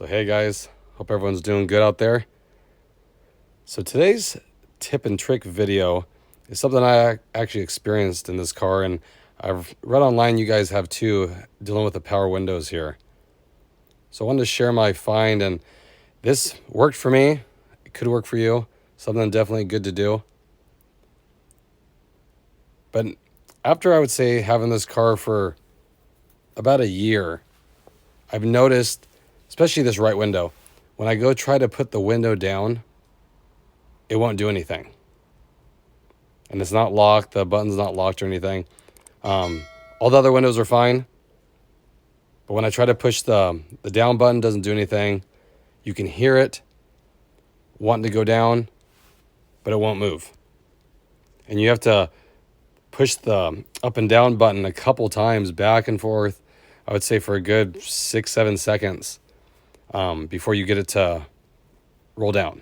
So hey guys, hope everyone's doing good out there. So today's tip and trick video is something I actually experienced in this car, and I've read online you guys have too, dealing with the power windows here. So I wanted to share my find, and this worked for me. It could work for you. Something definitely good to do. But after, I would say, having this car for about a year, I've noticed, especially this right window, when I go try to put the window down, it won't do anything. And it's not locked, the button's not locked or anything. All the other windows are fine. But when I try to push the down button, doesn't do anything. You can hear it wanting to go down, but it won't move. And you have to push the up and down button a couple times, back and forth, I would say for a good 6-7 seconds before you get it to roll down.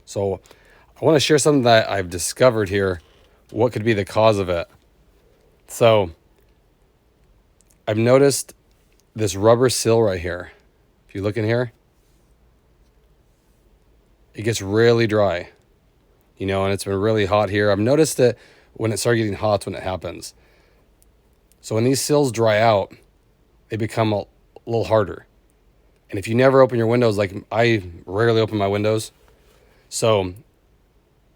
So I want to share something that I've discovered here, what could be the cause of it. So I've noticed this rubber seal right here. If you look in here, it gets really dry, and it's been really hot here. I've noticed that when it starts getting hot, when it happens. So when these seals dry out, they become a little harder. And if you never open your windows, like I rarely open my windows, so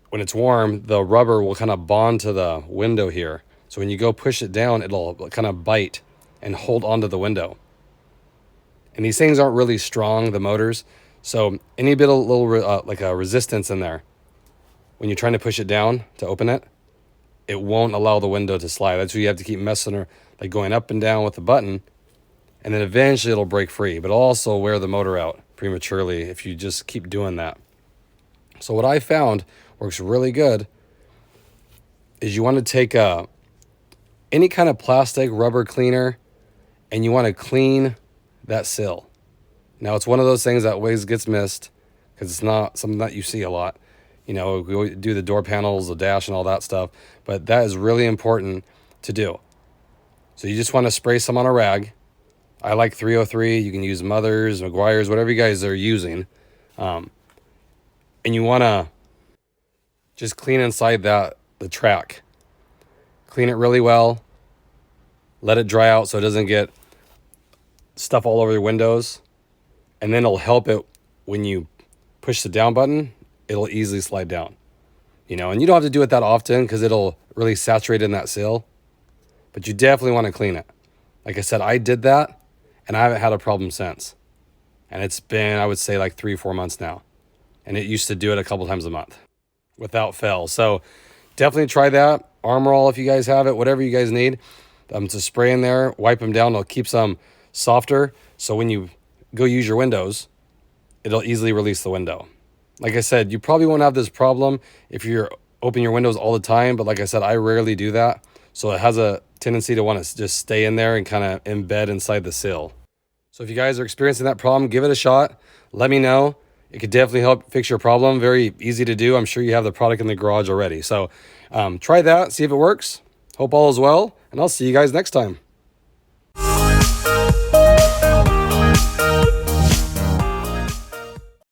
when it's warm, the rubber will kind of bond to the window here. So when you go push it down, it'll kind of bite and hold onto the window. And these things aren't really strong, the motors. So any bit of little like a resistance in there, when you're trying to push it down to open it, it won't allow the window to slide. That's why you have to keep messing or like going up and down with the button. And then eventually it'll break free, but it'll also wear the motor out prematurely if you just keep doing that. So what I found works really good is you want to take any kind of plastic rubber cleaner and you want to clean that sill. Now it's one of those things that always gets missed because it's not something that you see a lot. We do the door panels, the dash and all that stuff, but that is really important to do. So you just want to spray some on a rag. I like 303. You can use Mother's, McGuire's, whatever you guys are using. And you want to just clean inside the track. Clean it really well. Let it dry out so it doesn't get stuff all over your windows. And then it'll help it when you push the down button, it'll easily slide down. And you don't have to do it that often because it'll really saturate in that seal. But you definitely want to clean it. Like I said, I did that and I haven't had a problem since. And it's been, I would say, like 3-4 months now. And it used to do it a couple times a month without fail. So definitely try that. Armor All, if you guys have it, whatever you guys need to spray in there, wipe them down. It'll keep some softer. So when you go use your windows, it'll easily release the window. Like I said, you probably won't have this problem if you're opening your windows all the time. But like I said, I rarely do that. So it has a tendency to want to just stay in there and kind of embed inside the sill. So if you guys are experiencing that problem, give it a shot. Let me know. It could definitely help fix your problem. Very easy to do. I'm sure you have the product in the garage already. So try that, see if it works. Hope all is well, and I'll see you guys next time.